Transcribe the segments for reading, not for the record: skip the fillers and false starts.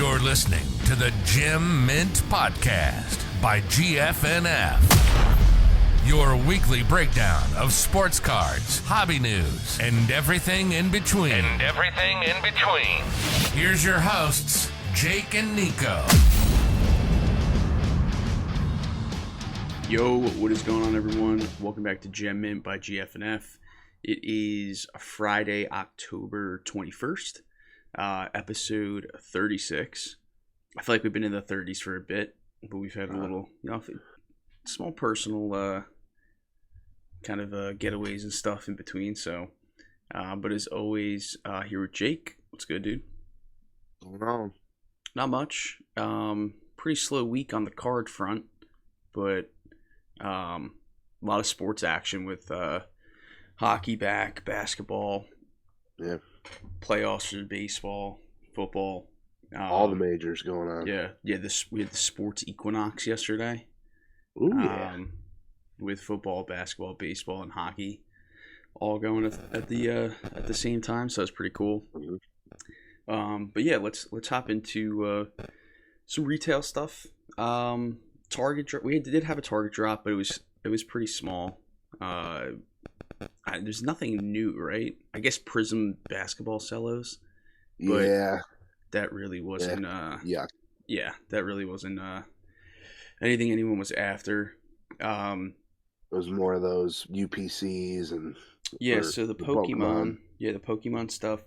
You're listening to the Gem Mint Podcast by GFNF. Your weekly breakdown of sports cards, hobby news, and everything in between. Here's your hosts, Jake and Nico. Yo, what is going on, everyone? Welcome back to Gem Mint by GFNF. It is Friday, October 21st, episode 36. I feel like we've been in the 30s for a bit, but we've had a little, small personal kind of getaways and stuff in between. So, but as always, here with Jake. What's good, dude? Going on? Not much. Pretty slow week on the card front, but a lot of sports action with hockey back, basketball, playoffs for baseball, football. All the majors going on. Yeah. We had the sports Equinox yesterday. Ooh, yeah. With football, basketball, baseball, and hockey all going at the same time, so it's pretty cool. Mm-hmm. But yeah, let's hop into some retail stuff. Target drop. We did have a Target drop, but it was pretty small. There's nothing new, right? I guess Prism basketball cellos. But yeah. That really wasn't. Yeah. That really wasn't anything anyone was after. It was more of those UPCs and. So the Pokemon. Yeah, the Pokemon stuff.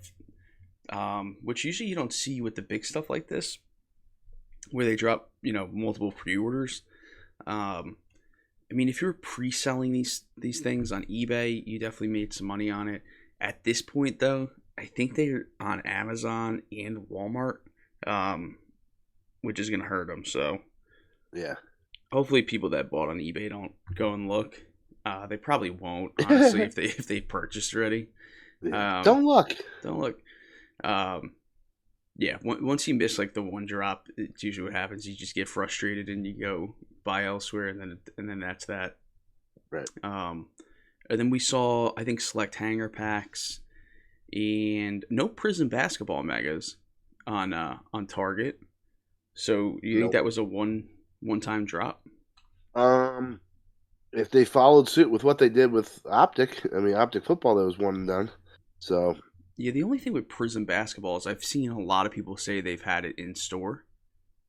Which usually you don't see with the big stuff like this, where they drop, multiple pre-orders. I mean, if you're pre-selling these things on eBay, you definitely made some money on it. At this point, though, I think they're on Amazon and Walmart, which is going to hurt them. So, yeah. Hopefully, people that bought on eBay don't go and look. They probably won't, honestly, if they purchased already. Don't look. Yeah, once you miss like the one drop, it's usually what happens. You just get frustrated and you go buy elsewhere, and then that's that. Right. And then we saw, I think, select hanger packs and no Prism basketball megas on Target. So you think that was a one-time drop? If they followed suit with what they did with Optic football, that was one and done. So. Yeah, the only thing with Prism basketball is I've seen a lot of people say they've had it in store.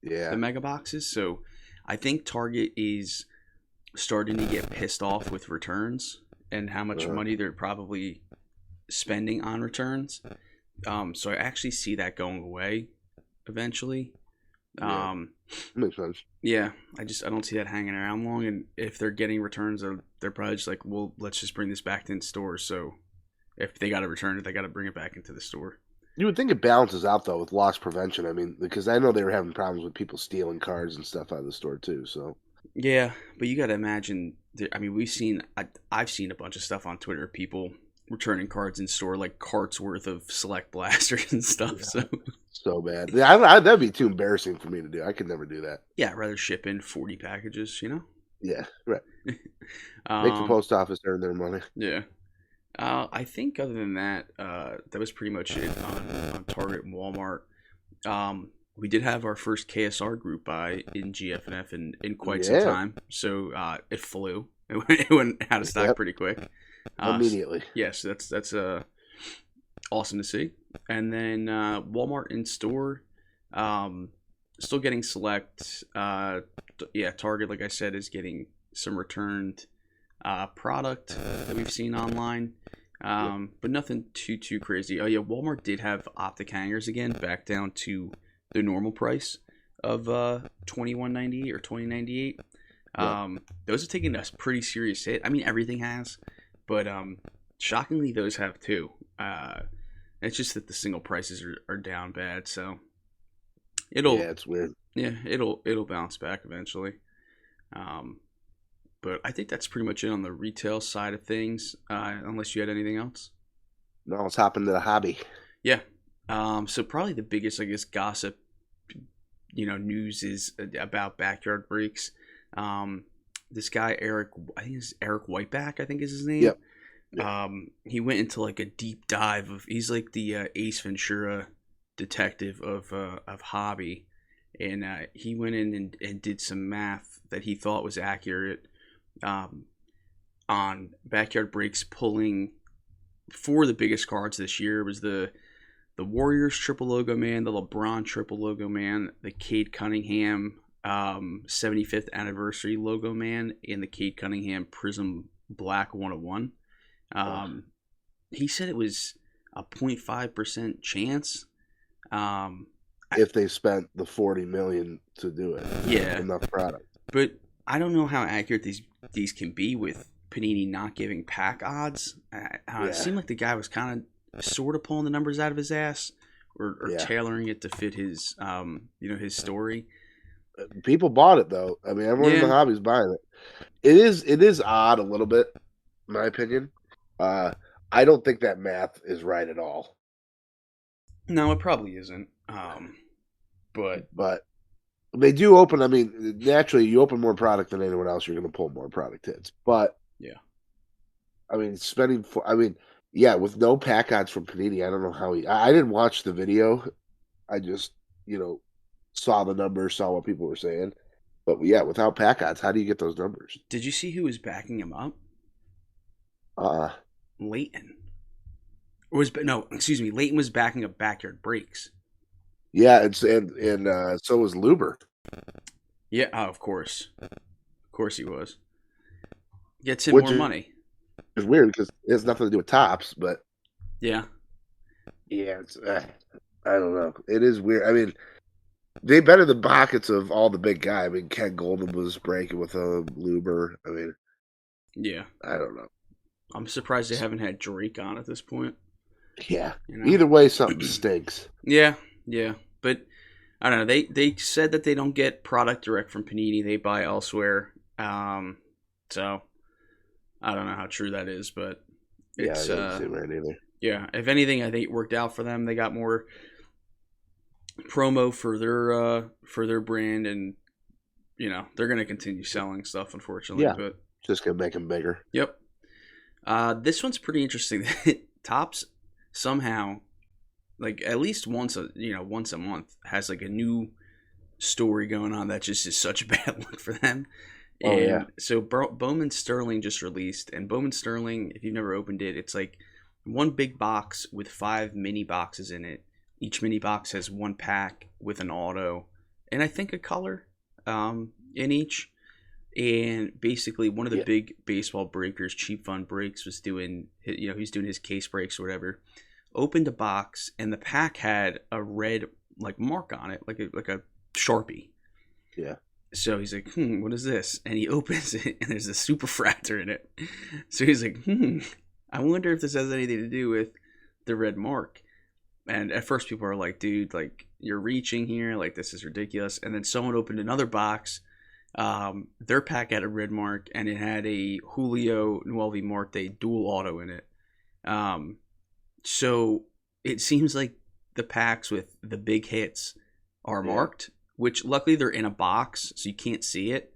Yeah. The mega boxes. So I think Target is starting to get pissed off with returns and how much money they're probably spending on returns. So I actually see that going away eventually. Makes sense. Yeah, I don't see that hanging around long. And if they're getting returns, they're probably just like, well, let's just bring this back in stores. So if they got to return it, they got to bring it back into the store. You would think it balances out, though, with loss prevention. I mean, because I know they were having problems with people stealing cards and stuff out of the store, too. So yeah, but you got to imagine. I mean, I've seen a bunch of stuff on Twitter, people returning cards in store, like carts worth of Select Blasters and stuff. Yeah. So bad. That'd be too embarrassing for me to do. I could never do that. Yeah, I'd rather ship in 40 packages, Yeah, right. Make the post office earn their money. Yeah. I think other than that, that was pretty much it on Target and Walmart. We did have our first KSR group buy in GFNF in quite some time, so it flew. It went out of stock pretty quick. Immediately. Yes, that's awesome to see. And then Walmart in store, still getting select. Target, like I said, is getting some returned product that we've seen online, but nothing too crazy. Oh yeah, Walmart did have optic hangers again, back down to the normal price of $21.98 or $20.98. Those are taking a pretty serious hit. I mean, everything has, but shockingly, those have too. It's just that the single prices are down bad, so it's weird. Yeah, it'll bounce back eventually. But I think that's pretty much it on the retail side of things, unless you had anything else. No, let's hop into the hobby. Yeah. So probably the biggest, I guess, gossip, news is about backyard breaks. This guy, Eric, I think it's Eric Whiteback, I think is his name. Yep. He went into like a deep dive he's like the Ace Ventura detective of hobby, and he went in and did some math that he thought was accurate on backyard breaks pulling for the biggest cards this year. It was the Warriors triple logo man, the LeBron triple logo man, the Cade Cunningham 75th anniversary logo man, and the Cade Cunningham Prism Black 101. He said it was a 0.5% chance. If they spent the $40 million to do it, yeah, enough product. But I don't know how accurate these can be with Panini not giving pack odds. It seemed like the guy was kind of sort of pulling the numbers out of his ass, or tailoring it to fit his his story. People bought it though. I mean, everyone in the hobby's buying it. It is odd a little bit, in my opinion. I don't think that math is right at all. No, it probably isn't. But they do open. I mean, naturally, you open more product than anyone else, you're going to pull more product hits. But yeah, I mean, with no pack odds from Panini, I don't know how I didn't watch the video. I just saw the numbers, saw what people were saying. But yeah, without pack odds, how do you get those numbers? Did you see who was backing him up? Leighton. Leighton was backing up backyard breaks. Yeah, and so was Luber. Yeah, of course he was. Gets him more money. It's weird because it has nothing to do with tops, but yeah, it's I don't know. It is weird. I mean, they better the pockets of all the big guys. I mean, Ken Golden was breaking with a Luber. I mean, yeah, I don't know. I'm surprised they haven't had Drake on at this point. Yeah. Either way, something stinks. Yeah. But I don't know. They said that they don't get product direct from Panini. They buy elsewhere. So I don't know how true that is, but it's I didn't see right either. Yeah. If anything, I think it worked out for them. They got more promo for their brand, and they're going to continue selling stuff. Unfortunately, but just gonna make them bigger. Yep. This one's pretty interesting. Topps somehow, like at least once a month, has like a new story going on that just is such a bad look for them. So Bowman Sterling just released, and Bowman Sterling, if you've never opened it, it's like one big box with 5 mini boxes in it. Each mini box has one pack with an auto, and I think a color in each. And basically, one of the big baseball breakers, Cheap Fun Breaks, was doing, he's doing his case breaks or whatever. Opened a box, and the pack had a red mark on it, like a Sharpie. Yeah. So he's like, what is this? And he opens it, and there's a superfractor in it. So he's like, I wonder if this has anything to do with the red mark. And at first, people are like, dude, you're reaching here, this is ridiculous. And then someone opened another box. Their pack had a red mark, and it had a Julio Nuelvi Marte dual auto in it. So it seems like the packs with the big hits are marked, which luckily they're in a box, so you can't see it.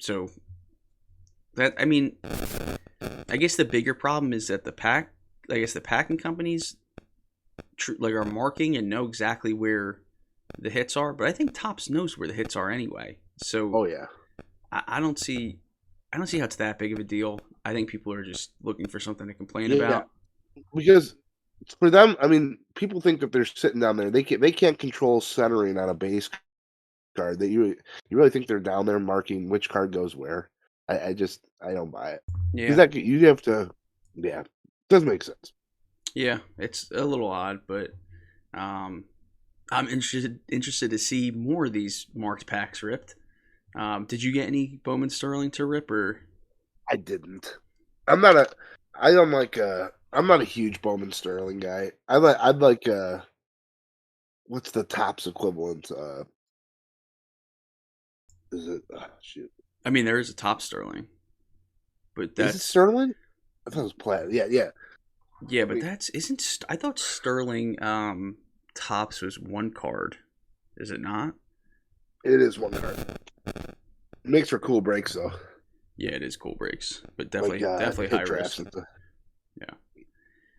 So that, I mean, I guess the bigger problem is that the packing companies are marking and know exactly where the hits are, but I think Topps knows where the hits are anyway. So I don't see how it's that big of a deal. I think people are just looking for something to complain about. Because for them, I mean, people think that they're sitting down there. They can't control centering on a base card. That you really think they're down there marking which card goes where. I don't buy it. Yeah, that you have to. Yeah, doesn't make sense. Yeah, it's a little odd, but I'm interested to see more of these marked packs ripped. Did you get any Bowman Sterling to rip, or? I didn't. I'm not a huge Bowman Sterling guy. I'd like what's the Topps equivalent? Is it shoot? I mean, there is a Topps Sterling, but that's is it Sterling? I thought it was Plaid. Yeah. Yeah, but I thought Sterling Topps was one card. Is it not? It is one card. It makes for cool breaks though. Yeah, it is cool breaks, but definitely high risk.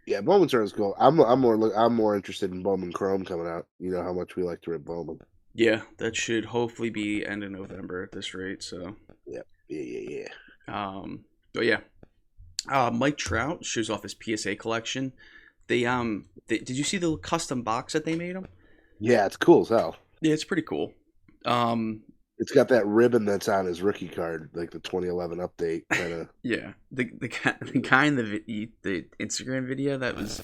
Yeah, Bowman turns cool. I'm more interested in Bowman Chrome coming out. You know how much we like to rip Bowman. Yeah, that should hopefully be end of November at this rate. So, Yeah. but yeah, Mike Trout shows off his PSA collection. Did you see the custom box that they made him? Yeah, it's cool as hell. Yeah, it's pretty cool. It's got that ribbon that's on his rookie card, like the 2011 update kind of. Yeah, the guy in the Instagram video that was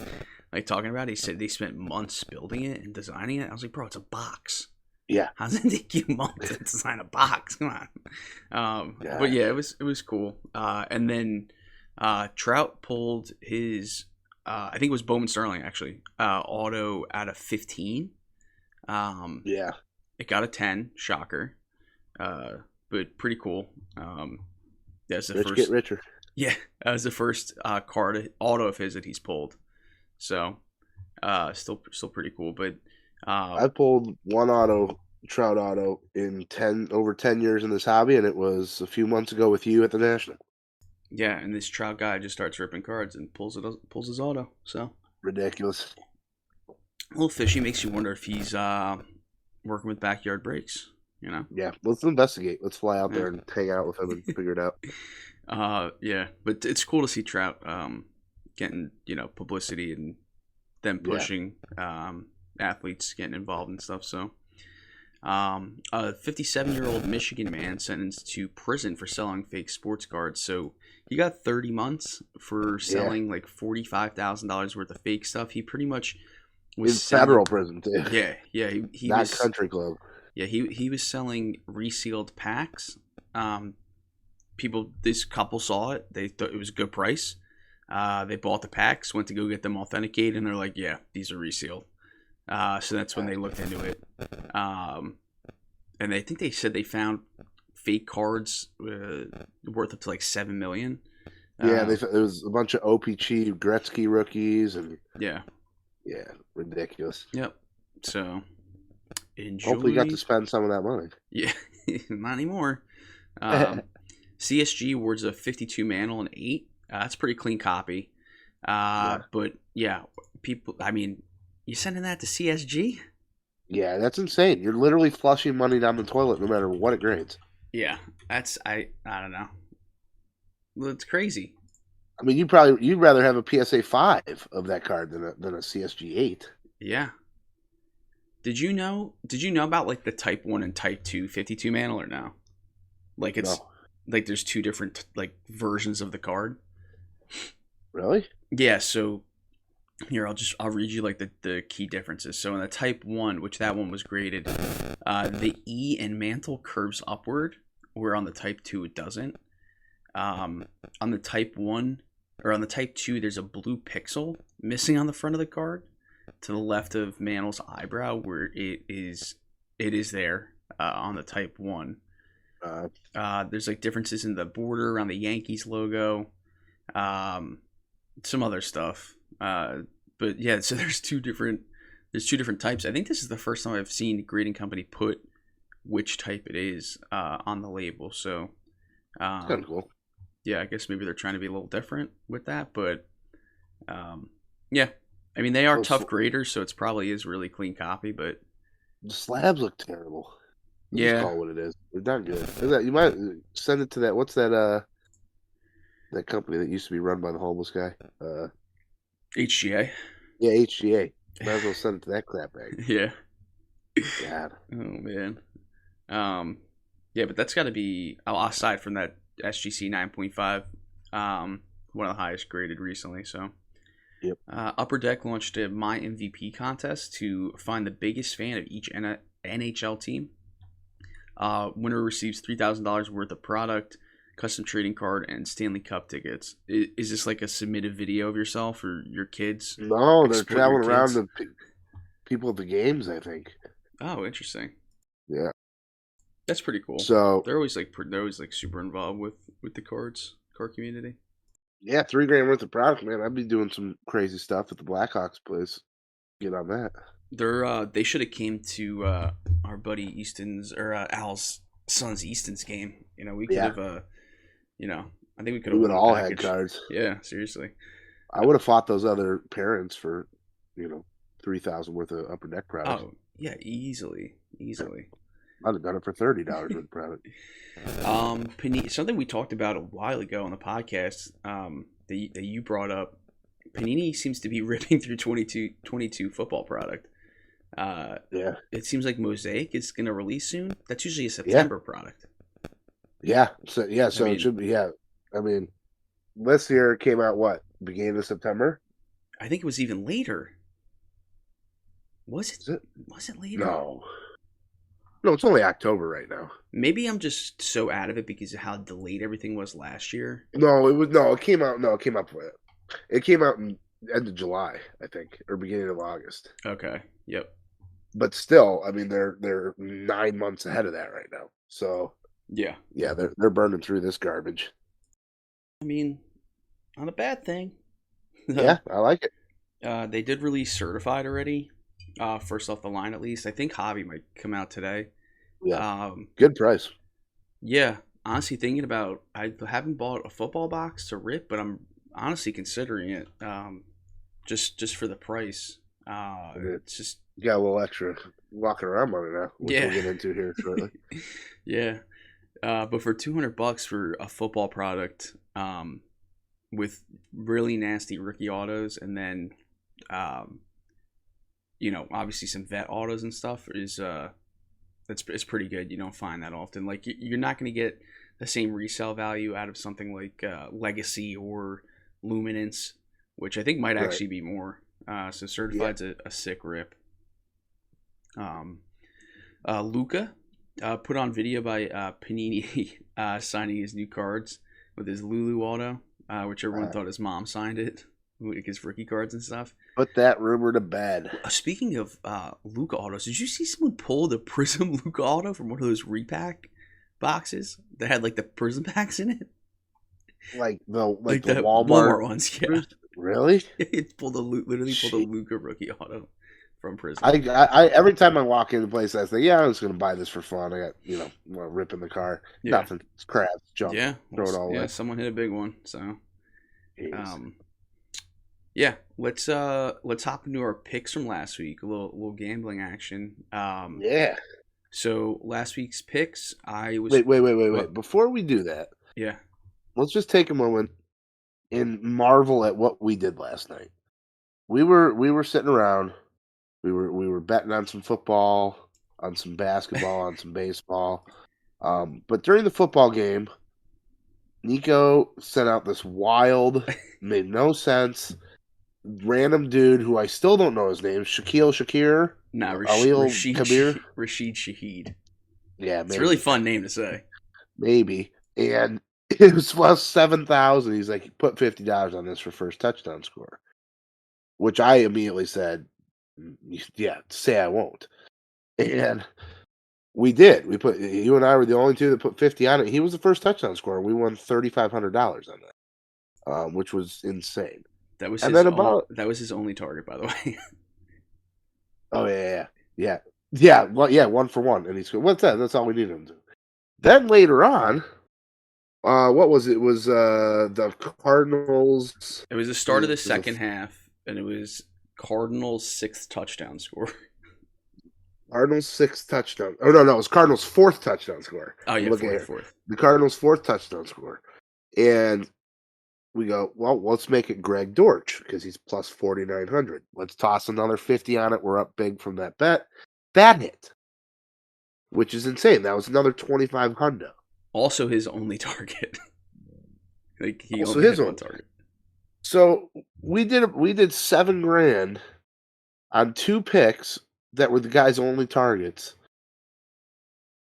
like talking about it, he said they spent months building it and designing it. I was like, bro, it's a box. Yeah. How does it take you months to design a box? Come on. But yeah, it was cool. And then Trout pulled his I think it was Bowman Sterling actually, auto out of 15. Yeah. It got a 10, shocker. But pretty cool. That's the Rich first. get richer. Yeah, that was the first card auto of his that he's pulled. So, still pretty cool. But I pulled one Trout auto in over 10 years in this hobby, and it was a few months ago with you at the National. Yeah, and this Trout guy just starts ripping cards and pulls his auto. So ridiculous. A little fishy. Makes you wonder if he's working with backyard breaks. You know? Yeah, let's investigate. Let's fly out there and hang out with him and figure it out. Yeah, but it's cool to see Trout getting publicity and them pushing athletes getting involved and stuff. So, a 57-year-old Michigan man sentenced to prison for selling fake sports cards. So he got 30 months for selling like $45,000 worth of fake stuff. He pretty much was in federal prison too. Yeah. He Not was country club. Yeah, he was selling resealed packs. This couple saw it. They thought it was a good price. They bought the packs, went to go get them authenticated, and they're like, yeah, these are resealed. So that's when they looked into it. And I think they said they found fake cards worth up to like $7 million. Yeah, it was a bunch of OPC Gretzky rookies and yeah, ridiculous. Yep. So enjoy. Hopefully, you got to spend some of that money. Yeah, not anymore. CSG awards a 52 mantle and 8. That's a pretty clean copy. But yeah, people. I mean, you sending that to CSG? Yeah, that's insane. You're literally flushing money down the toilet no matter what it grades. Yeah, that's I don't know. Well, it's crazy. I mean, you'd rather have a PSA 5 of that card than a CSG 8. Yeah. Did you know about like the Type 1 and Type 2 52 mantle or no? Like it's like there's two different like versions of the card. Really? Yeah, so here I'll read you like the key differences. So in the Type 1, which that one was graded, the E and mantle curves upward, where on the Type 2 it doesn't. On the Type 1 or on the Type 2, there's a blue pixel missing on the front of the card to the left of Mantle's eyebrow, where it is there on the Type 1. There's like differences in the border around the Yankees logo, some other stuff. But yeah, so there's two different types. I think this is the first time I've seen a grading company put which type it is on the label. So That's kind of cool. Yeah, I guess maybe they're trying to be a little different with that, but yeah. I mean, they are tough graders, so it's probably is really clean copy, but the slabs look terrible. Yeah, just call what it is. They're not good. You might send it to that. What's that? That company that used to be run by the homeless guy. HGA. Yeah, HGA. Might as well send it to that crap bag. Yeah. God. Oh man. Yeah, but that's got to be aside from that SGC 9.5, one of the highest graded recently. So. Yep. Upper Deck launched a My MVP contest to find the biggest fan of each NHL team. Winner receives $3,000 worth of product, custom trading card, and Stanley Cup tickets. Is this like a submitted video of yourself or your kids? No, they're traveling around to people at the games, I think. Oh, interesting. Yeah, that's pretty cool. So they're always like super involved with the card community. Yeah, $3,000 worth of product, man. I'd be doing some crazy stuff at the Blackhawks place. Get on that. They should have came to our buddy Easton's or Al's son's Easton's game. You know, we could have. I think we could have. We would all had cards. Yeah, seriously. I would have fought those other parents for, 3,000 worth of upper deck products. Oh, yeah, easily. I'd have done it for $30 worth of product. Panini, something we talked about a while ago on the podcast that you brought up. Panini seems to be ripping through 22 football product. Yeah. It seems like Mosaic is going to release soon. That's usually a September product. Yeah. So it should be. Yeah. I mean, this year it came out beginning of September. I think it was even later. Was it? Is it? Was it later? No, it's only October right now. Maybe I'm just so out of it because of how delayed everything was last year. No, it came out. No, it came out in end of July, I think, or beginning of August. Okay. Yep. But still, I mean, they're 9 months ahead of that right now. So yeah, they're burning through this garbage. I mean, not a bad thing. Yeah, I like it. They did release Certified already. First off the line, at least. I think Hobby might come out today. Yeah. Good price. Yeah. Honestly, thinking about, I haven't bought a football box to rip, but I'm honestly considering it. Just for the price. It's just, you got a little extra walking around money now, which we'll get into here shortly. Yeah. But for $200 for a football product, with really nasty rookie autos, and then, obviously some vet autos and stuff is it's pretty good. You don't find that often. Like, you're not going to get the same resale value out of something like Legacy or Luminance, which I think might actually be more. So Certified's a sick rip. Luca put on video by Panini signing his new cards with his Lulu auto, which everyone thought his mom signed it. Like his rookie cards and stuff. Put that rumor to bed. Speaking of Luca autos, did you see someone pull the Prism Luca auto from one of those repack boxes that had like the Prism packs in it? Like the Walmart ones, yeah. Really? It literally pulled a Luca rookie auto from Prism. I every time I walk into a place, I say, I'm just gonna buy this for fun. I got rip in the car. Yeah. Nothing. It's crap. Junk. Yeah. Throw it all away. Someone hit a big one. So. Jeez. Yeah, let's hop into our picks from last week. A little gambling action. Yeah. So last week's picks, I was wait. Before we do that, yeah, let's just take a moment and marvel at what we did last night. We were sitting around. We were betting on some football, on some basketball, on some baseball. But during the football game, Nico sent out this wild, made no sense, random dude who I still don't know his name. Shakir? Nah, Rashid Kabir? Rashid Shaheed. Yeah, maybe. It's a really fun name to say. Maybe. And it was plus 7,000. He's like, put $50 on this for first touchdown score. Which I immediately said, yeah, say I won't. And we did. You and I were the only two that put 50 on it. He was the first touchdown scorer. We won $3,500 on that, which was insane. That was his only target, by the way. Oh yeah. Well, 1 for 1, and he scored. What's that? That's all we needed him to. Then later on, what was it? It was the Cardinals. It was the start of the second half, and it was Cardinals' 6th touchdown score. Cardinals' 6th touchdown. Oh no, it was Cardinals' 4th touchdown score. Oh yeah, fourth. The Cardinals' 4th touchdown score, and we go, well, let's make it Greg Dortch because he's plus 4,900. Let's toss another 50 on it. We're up big from that bet. That hit, which is insane. That was another 2,500. Also, his only target. Like he also only his had own one target. So we did $7,000 on 2 picks that were the guy's only targets.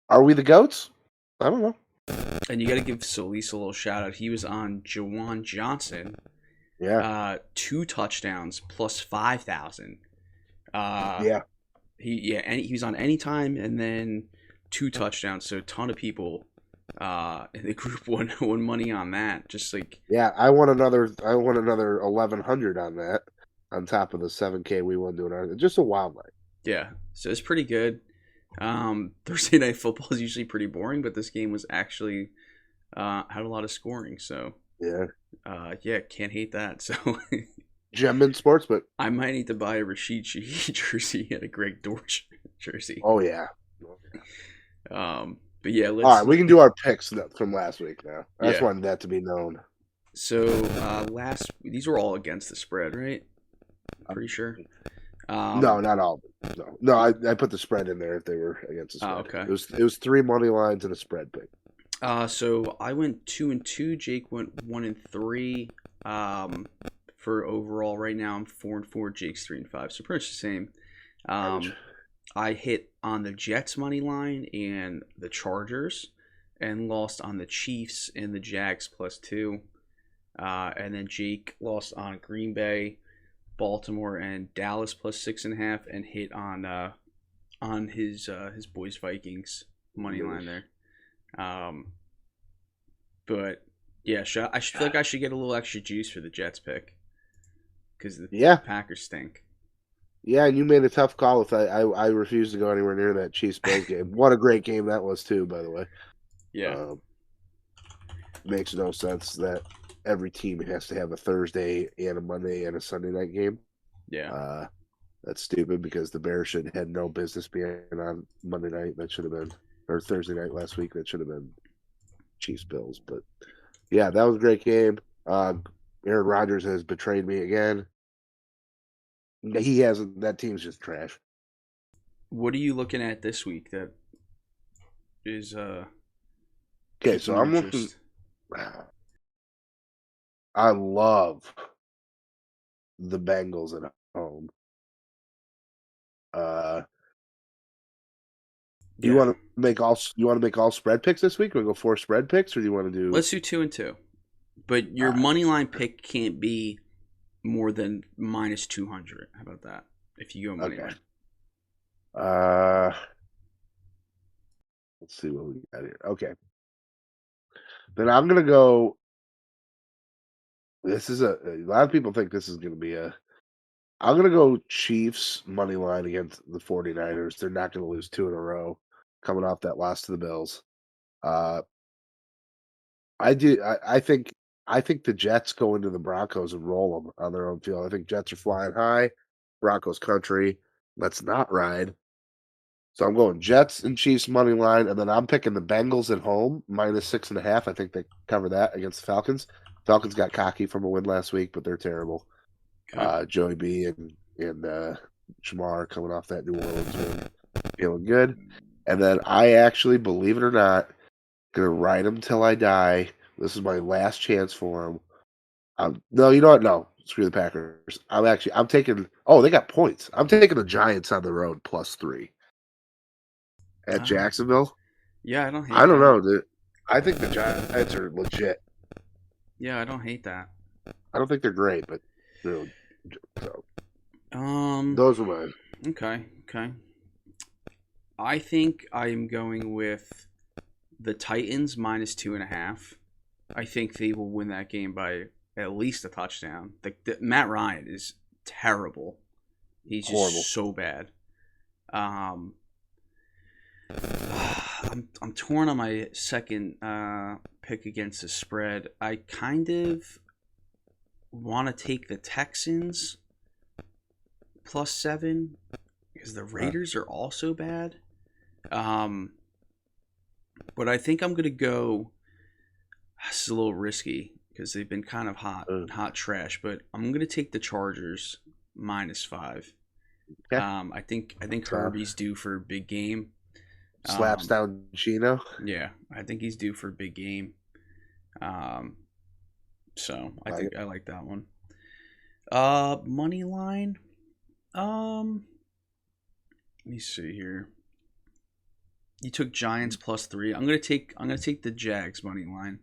Are we the GOATs? I don't know. And you got to give Solis a little shout out. He was on Jawan Johnson. Yeah. 2 touchdowns plus 5,000. Yeah. He was on Anytime and then 2 touchdowns. So a ton of people in the group won money on that. Just like I won another 1,100 on that on top of the 7K we won doing ours. Just a wild night. Yeah. So it's pretty good. Thursday night football is usually pretty boring, but this game was actually had a lot of scoring. So yeah, Yeah, can't hate that. So Gem Sports, but I might need to buy a Rashid Shaheed jersey and a Greg Dortch jersey. oh yeah. But yeah, All let's right, we can do our picks from last week now. I just yeah. wanted that to be known. So these were all against the spread, right? Pretty sure. No, not all. No, I put the spread in there if they were against the spread. Okay. It was 3 money lines and a spread pick. So I went 2-2. Jake went 1-3. For overall right now I'm 4-4. Jake's 3-5. So pretty much the same. I hit on the Jets money line and the Chargers, and lost on the Chiefs and the Jags +2. And then Jake lost on Green Bay, Baltimore, and Dallas +6.5, and hit on his boys Vikings money line there. But yeah, I feel like I should get a little extra juice for the Jets pick because the Packers stink. Yeah, and you made a tough call with that. I refused to go anywhere near that Chiefs Bills game. What a great game that was too, by the way. Yeah, makes no sense that every team has to have a Thursday and a Monday and a Sunday night game. Yeah, that's stupid because the Bears should had no business being on Monday night. That should have been, or Thursday night last week. That should have been Chiefs Bills. But yeah, that was a great game. Aaron Rodgers has betrayed me again. He hasn't. That team's just trash. What are you looking at this week that is okay? So I'm looking. I love the Bengals at home. Do you want to make all? You want to make all spread picks this week? Or go 4 spread picks, or do you want to do? Let's do 2 and 2. But your money line pick can't be more than -200. How about that? If you go money line. Let's see what we got here. Okay. Then I'm gonna go. This is a lot of people think this is gonna be a. I'm gonna go Chiefs money line against the 49ers. They're not gonna lose 2 in a row, coming off that loss to the Bills. I think the Jets go into the Broncos and roll them on their own field. I think Jets are flying high. Broncos country. Let's not ride. So I'm going Jets and Chiefs money line, and then I'm picking the Bengals at home -6.5. I think they cover that against the Falcons. Falcons got cocky from a win last week, but they're terrible. Okay. Joey B and Jamar coming off that New Orleans win, feeling good. And then I actually, believe it or not, gonna ride them till I die. This is my last chance for them. No, you know what? No, screw the Packers. I'm taking. Oh, they got points. I'm taking the Giants on the road +3 at Jacksonville. Yeah, I don't hate. I don't know, dude. I think the Giants are legit. Yeah, I don't hate that. I don't think they're great, but they're so. Those are mine. Okay. I think I am going with the Titans -2.5. I think they will win that game by at least a touchdown. Matt Ryan is terrible. He's just horrible. So bad. I'm torn on my second pick against the spread. I kind of want to take the Texans +7 because the Raiders are also bad. But I think I'm going to go. This is a little risky because they've been kind of hot trash. But I'm going to take the Chargers -5. Okay. I think Herbie's due for a big game. Slaps down Gino. Yeah, I think he's due for a big game. So I think I like that one. Money line. Let me see here. You took Giants +3. I'm gonna take the Jags money line.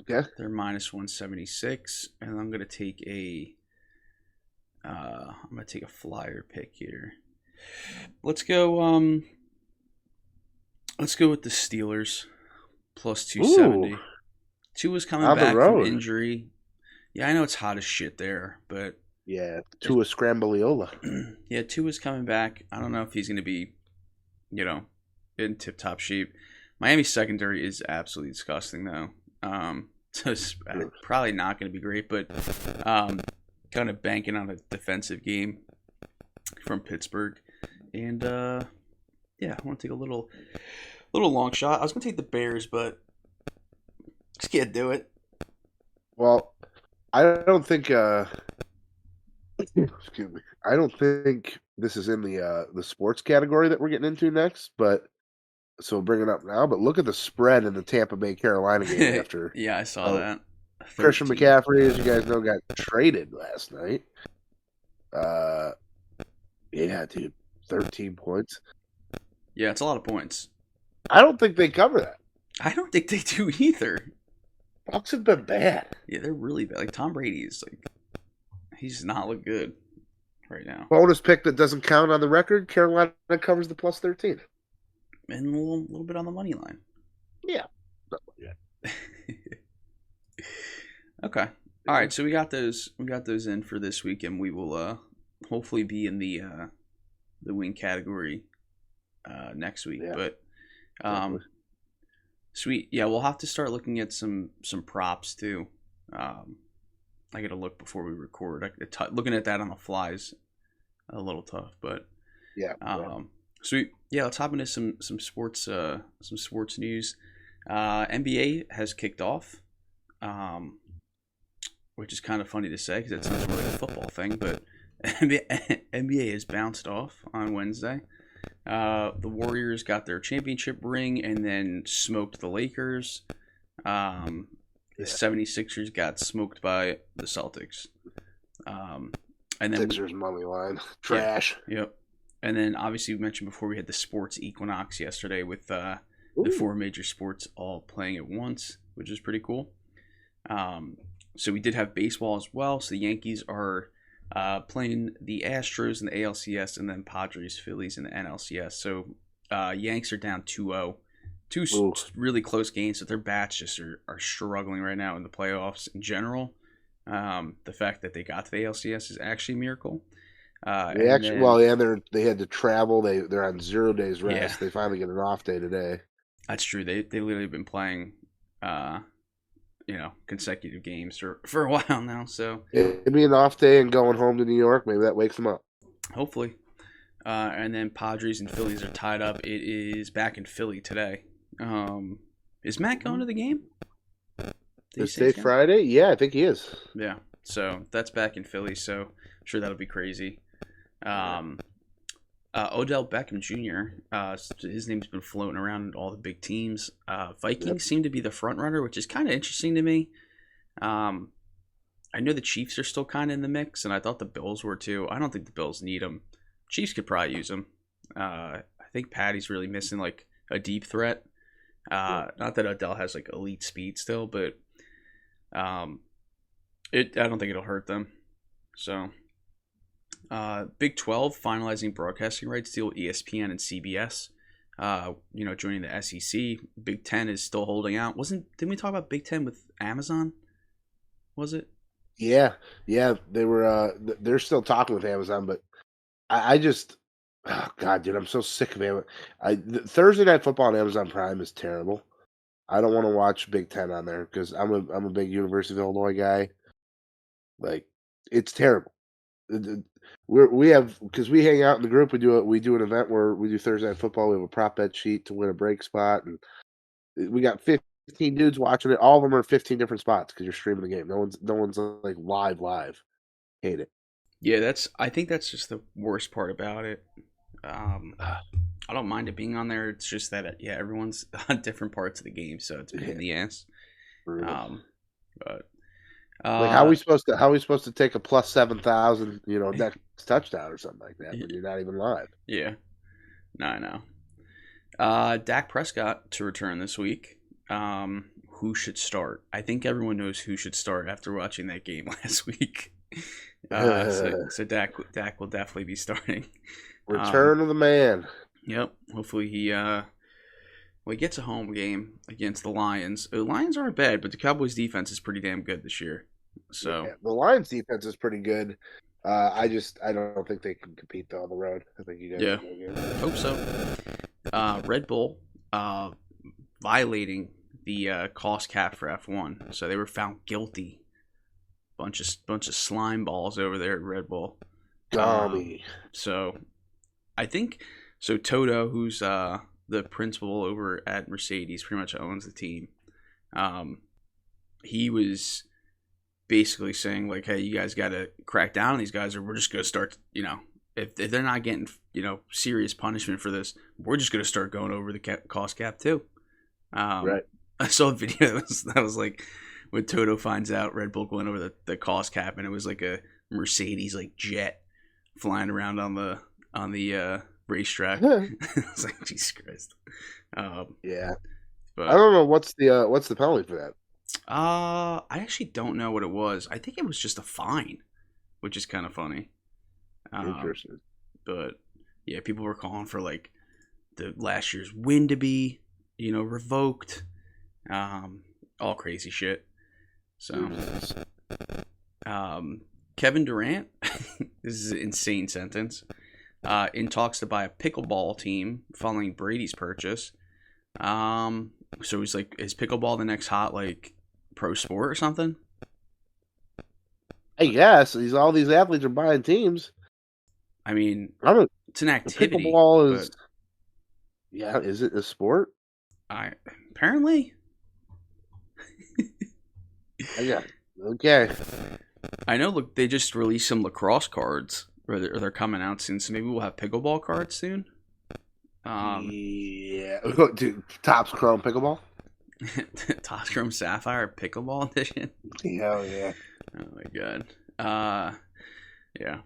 Okay. They're -176, and I'm gonna take a flyer pick here. Let's go. Let's go with the Steelers +270. Tua's coming back from injury. Yeah, I know it's hot as shit there, but yeah, Tua Scrambliola. Yeah, Tua's coming back. I don't know if he's gonna be, in tip-top shape. Miami's secondary is absolutely disgusting, though. So it's probably not going to be great, but kind of banking on a defensive game from Pittsburgh. And yeah, I want to take a little long shot. I was going to take the Bears, but just can't do it. Well, I don't think excuse me. I don't think this is in the sports category that we're getting into next, but so we'll bring it up now. But look at the spread in the Tampa Bay Carolina game after Yeah, I saw that. Christian 13. McCaffrey, as you guys know, got traded last night. Yeah, dude, 13 points. Yeah, it's a lot of points. I don't think they cover that. I don't think they do either. Bucks have been bad. Yeah, they're really bad. Like Tom Brady is like, he's not look good right now. Bonus pick that doesn't count on the record. Carolina covers the plus 13. And a little bit on the money line. Yeah. Okay. All right. So we got those in for this week, and we will hopefully be in the win category next week. Yeah, but definitely. sweet. Yeah, we'll have to start looking at some props too. I got to look before we record. Looking at that on the fly is a little tough, but Yeah. sweet. Yeah, let's hop into some sports news. NBA has kicked off, which is kind of funny to say because it sounds more like a football thing, but NBA has bounced off on Wednesday. The Warriors got their championship ring and then smoked the Lakers. The 76ers got smoked by the Celtics. And then Sixers money line. Trash. Yep. And then obviously we mentioned before we had the sports equinox yesterday with the Ooh. 4 major sports all playing at once, which is pretty cool. So we did have baseball as well. So the Yankees are playing the Astros in the ALCS and then Padres, Phillies in the NLCS. So Yanks are down 2-0. Two really close games, so their bats just are struggling right now in the playoffs in general. The fact that they got to the ALCS is actually a miracle. They had to travel. They're on 0 days rest. Yeah. They finally get an off day today. That's true. They literally have been playing, consecutive games for a while now. So it'd be an off day and going home to New York. Maybe that wakes them up. Hopefully. And then Padres and Phillies are tied up. It is back in Philly today. Is Matt going to the game? This day Friday? Yeah, I think he is. Yeah. So that's back in Philly. So I'm sure that'll be crazy. Odell Beckham Jr. His name's been floating around all the big teams. Vikings seem to be the front runner, which is kind of interesting to me. I know the Chiefs are still kind of in the mix, and I thought the Bills were too. I don't think the Bills need them. Chiefs could probably use them. I think Patty's really missing like a deep threat. Not that Odell has like elite speed still, but I don't think it'll hurt them. So Big 12 finalizing broadcasting rights deal with ESPN and CBS. Joining the SEC. Big 10 is still holding out. Didn't we talk about Big 10 with Amazon? Was it? Yeah. They were. They're still talking with Amazon, but I just, oh God, dude, I'm so sick of Amazon. Thursday Night Football on Amazon Prime is terrible. I don't want to watch Big 10 on there because I'm a big University of Illinois guy. Like, it's terrible. We we hang out in the group. We do an event where we do Thursday Night Football. We have a prop bet sheet to win a break spot, and we got 15 dudes watching it. All of them are 15 different spots because you're streaming the game. No one's like live. Hate it. Yeah, I think that's just the worst part about it. I don't mind it being on there. It's just that everyone's on different parts of the game, so it's a pain in the ass. But like how are we supposed to take a plus 7,000 next touchdown or something like that when you're not even live? Yeah, no, I know. Dak Prescott to return this week. Who should start? I think everyone knows who should start after watching that game last week. So Dak will definitely be starting. Return of the man. Yep. Hopefully he gets a home game against the Lions. The Lions aren't bad, but the Cowboys defense is pretty damn good this year. So the Lions defense is pretty good. I don't think they can compete though on the road. I think you guys hope so. Red Bull violating the cost cap for F1. So they were found guilty. Bunch of slime balls over there at Red Bull. Dummy. So I think Toto, who's the principal over at Mercedes, pretty much owns the team. He was basically saying like, hey, you guys got to crack down on these guys, or we're just going to start, if they're not getting, serious punishment for this, we're just going to start going over the cost cap too. Right. I saw a video that was like when Toto finds out Red Bull going over the cost cap, and it was like a Mercedes like jet flying around on the racetrack. It's like, Jesus Christ. Yeah. But I don't know what's the penalty for that. I actually don't know what it was. I think it was just a fine, which is kind of funny. Interesting. But yeah, people were calling for like the last year's win to be, revoked. All crazy shit. So, Kevin Durant, this is an insane sentence, in talks to buy a pickleball team following Brady's purchase. So he's like, is pickleball the next hot like pro sport or something? I guess all these athletes are buying teams. I mean, it's an activity. Pickleball is, yeah. Is it a sport? Apparently. Yeah. Okay. I know. Look, they just released some lacrosse cards, or they're coming out soon. So maybe we'll have pickleball cards soon. Yeah. Dude, Topps Chrome pickleball. Topps Chrome Sapphire pickleball edition. Hell yeah. Oh my god. Yeah.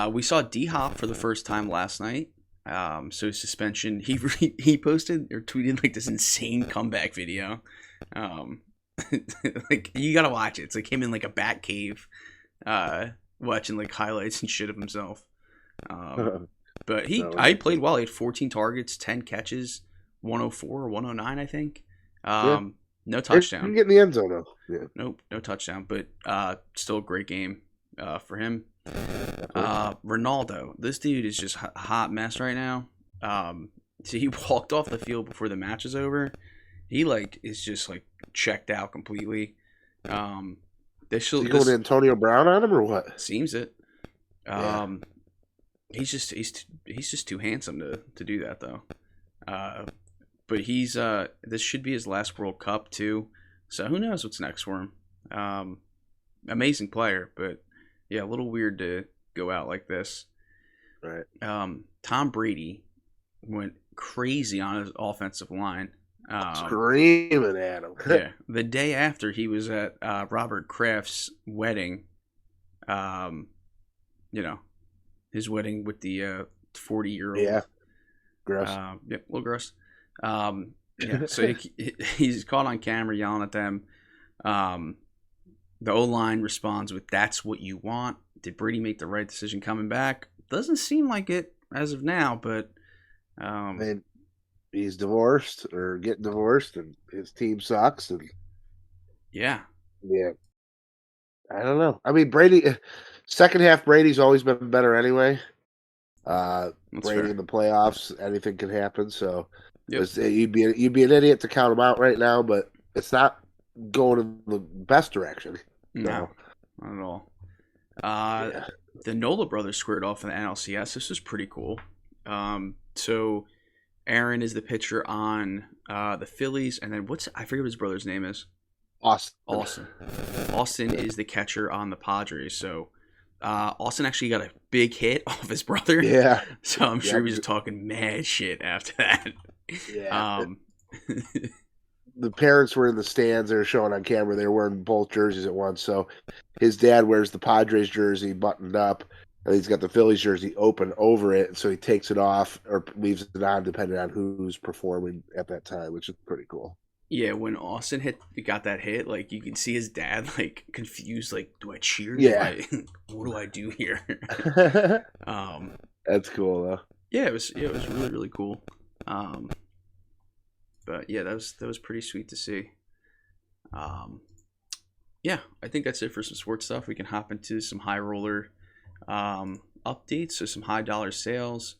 We saw D-Hop for the first time last night. So suspension. He posted or tweeted like this insane comeback video. Like you gotta watch it. It's like him in like a bat cave, watching like highlights and shit of himself. But I played well. He had 14 targets, 10 catches, 104 or 109, I think. No touchdown. You can get in the end zone though. Yeah. Nope, no touchdown. But still a great game for him. Ronaldo, this dude is just a hot mess right now. So he walked off the field before the match is over. He like is just like checked out completely. You going Antonio Brown on him or what? Seems it. He's just too handsome to do that though. But he's this should be his last World Cup too. So who knows what's next for him? Amazing player, but yeah, a little weird to go out like this. Right. Tom Brady went crazy on his offensive line. Screaming at him. Yeah. The day after he was at Robert Kraft's wedding, his wedding with the 40-year-old. Yeah. Gross. A little gross. So he's caught on camera yelling at them. The O-line responds with, "That's what you want." Did Brady make the right decision coming back? Doesn't seem like it as of now, but he's divorced or getting divorced, and his team sucks. And yeah. I don't know. I mean, Brady. Second half, Brady's always been better anyway. Brady fair. in the playoffs, anything can happen. So Yep. you'd be an idiot to count him out right now, but it's not going in the best direction. No, not at all. The Nola brothers squared off in the NLCS. This was pretty cool. So Aaron is the pitcher on the Phillies, and then I forget what his brother's name is. Austin is the catcher on the Padres. So Austin actually got a big hit off his brother. Yeah. So I'm sure he was talking mad shit after that. Yeah. The parents were in the stands. They were showing on camera. They were wearing both jerseys at once. So his dad wears the Padres jersey buttoned up, and he's got the Phillies jersey open over it. So he takes it off or leaves it on, depending on who's performing at that time, which is pretty cool. Yeah, when Austin got that hit, like you can see his dad like confused, like, do I cheer? Yeah. What do I do here? That's cool though. Yeah, it was really, really cool. But yeah, that was pretty sweet to see. Yeah, I think that's it for some sports stuff. We can hop into some high roller updates, so some high dollar sales,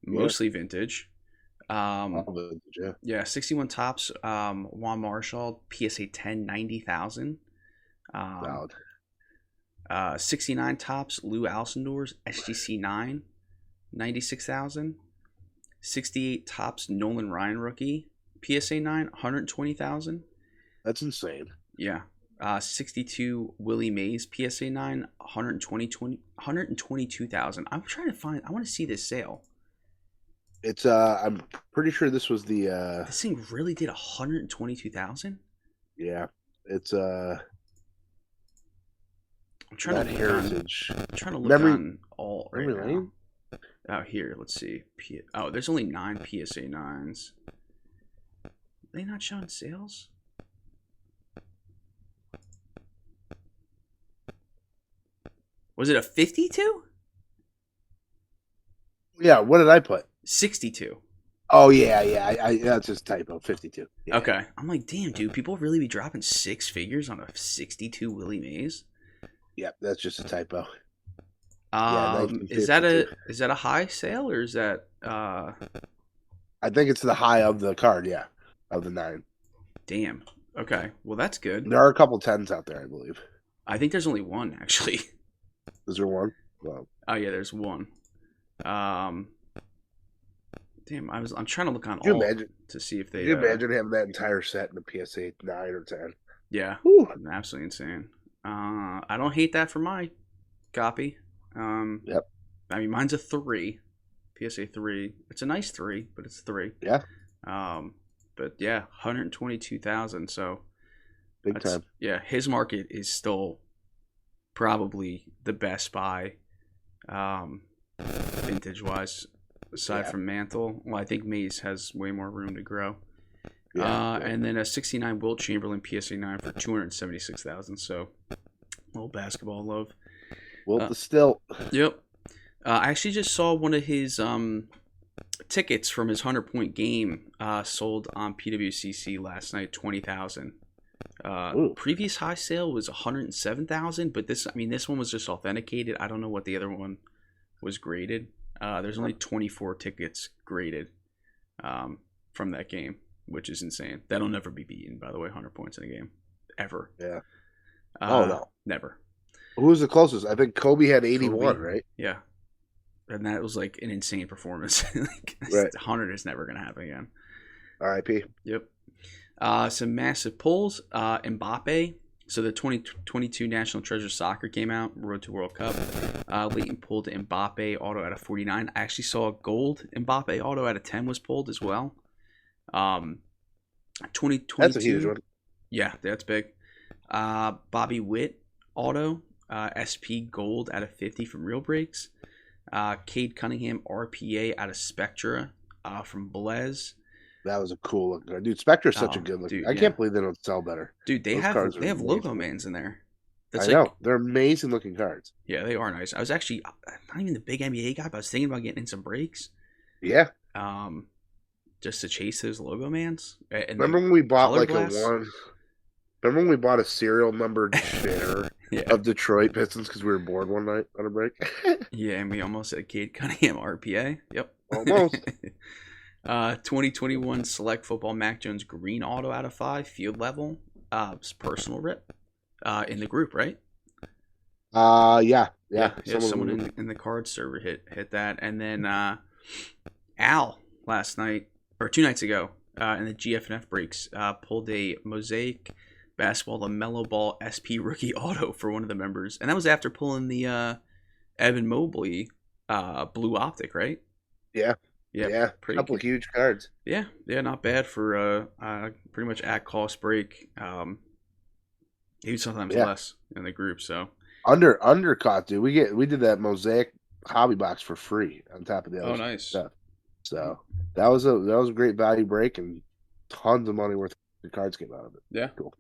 mostly vintage. All vintage, yeah. Yeah, 61 tops. Juan Marshall, PSA 10, 90,000. Valid. 69 tops. Lou Alcindor's SGC 9, 96,000. 68 tops. Nolan Ryan rookie, PSA 9, 120,000. That's insane. Yeah. 62 Willie Mays PSA 9, 122,000. I'm trying to find. I want to see this sale. It's I'm pretty sure this was the This thing really did 122,000. yeah. It's I'm trying that to look heritage. I'm trying to look Memory- on all right Memory now. lane? Oh, here, let's see. There's only 9 PSA 9s. Are they not showing sales? Was it a 52? Yeah, what did I put? 62. Oh yeah. I that's just typo. 52. Yeah. Okay. I'm like, damn, dude, people really be dropping 6 figures on a 62 Willie Mays? Yep, that's just a typo. Is that a high sale or is that I think it's the high of the card, yeah. Of the 9. damn. Okay. Well, that's good. There are a couple 10s out there, I believe. I think there's only one actually. Is there one? Well, Oh yeah, there's one. Damn, I'm trying to look on could you all imagine? to see if they. Could you imagine having that entire set in a PSA 9 or 10? Yeah, Whew. absolutely insane. I don't hate that for my copy. Yep. I mean, mine's a 3, PSA 3. It's a nice 3, but it's 3. Yeah. But yeah, 122,000. So Big time. yeah, his market is still probably the best buy, vintage wise, aside from Mantle. Well, I think Mays has way more room to grow. Yeah. And then a 69 Wilt Chamberlain PSA 9 for 276,000. So, a little basketball love. Wilt the still. Yep. I actually just saw one of his tickets from his 100-point game sold on PWCC last night, 20,000. Previous high sale was 107,000, but this one was just authenticated. I don't know what the other one was graded. There's only 24 tickets graded from that game, which is insane. That'll never be beaten, by the way. 100 points in a game, ever. Yeah. No, never. Who was the closest? I think Kobe had 81, right? Yeah, and that was like an insane performance. Right. 100 is never gonna happen again. R.I.P. Yep. Some massive pulls. Mbappe. So the 2022 National Treasure Soccer came out, Road to World Cup. Leighton pulled Mbappe auto out of 49. I actually saw a gold Mbappe auto out of 10 was pulled as well. 2022. That's a huge one. Yeah, that's big. Bobby Witt auto, SP gold out of 50 from Real Breaks. Cade Cunningham RPA out of Spectra from Blaze. That was a cool look. Dude, Spectre's such a good look. Dude, I can't believe they don't sell better. Dude, they have logo mans in there. I know. They're amazing looking cards. Yeah, they are nice. I was actually not even the big NBA guy, but I was thinking about getting in some breaks. Yeah. Just to chase those logo mans. And remember when we bought like glass? Remember when we bought a serial numbered share of Detroit Pistons because we were bored one night on a break? Yeah, and we almost had Cade Cunningham RPA. Yep. Almost. 2021 Select Football Mac Jones green auto out of 5 field level. Personal rip in the group, right? Yeah. Someone in the card server hit that, and then Al last night or 2 nights ago in the GFNF breaks pulled a Mosaic Basketball LaMelo Ball SP rookie auto for one of the members, and that was after pulling the Evan Mobley blue optic, right? Yeah. Pretty couple of huge cards. Yeah, not bad for pretty much at cost break. Maybe sometimes less in the group. So undercut, dude. We did that Mosaic hobby box for free on top of the other nice stuff. So that was a great value break and tons of money worth of cards came out of it. Yeah, cool.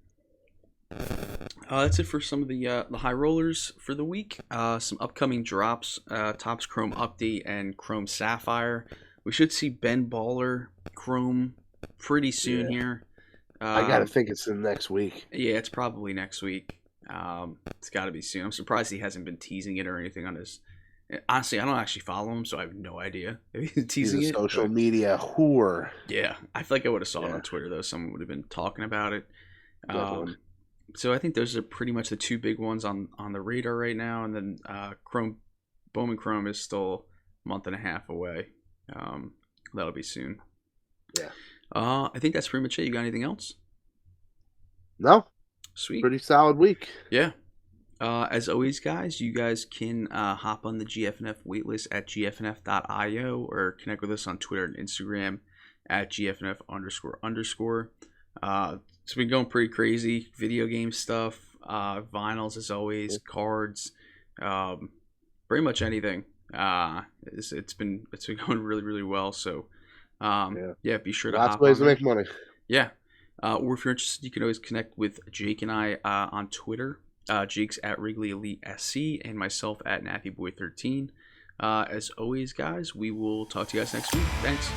That's it for some of the high rollers for the week. Some upcoming drops: Topps Chrome Update and Chrome Sapphire. We should see Ben Baller Chrome pretty soon here. I gotta think it's the next week. Yeah, it's probably next week. It's got to be soon. I'm surprised he hasn't been teasing it or anything on his Honestly, I don't actually follow him, so I have no idea if he's He's teasing a it. social but media whoore. yeah, I feel like I would have saw it Yeah. on Twitter though. Someone would have been talking about it. Definitely. So I think those are pretty much the two big ones on the radar right now, and then Bowman Chrome is still a month and a half away. That'll be soon. Yeah. I think that's pretty much it. You got anything else? No, Sweet. pretty solid week. Yeah. As always, guys, you guys can hop on the GFNF waitlist at gfnf.io or connect with us on Twitter and Instagram at gfnf__. It's been going pretty crazy. Video game stuff, vinyls as always, cards, pretty much anything. It's been going really, really well. So yeah, be sure to Lots hop of ways on to there. make money. Yeah. Or if you're interested, you can always connect with Jake and I on Twitter. Jake's at Wrigley Elite SC and myself at NappyBoy13. As always, guys, we will talk to you guys next week. Thanks.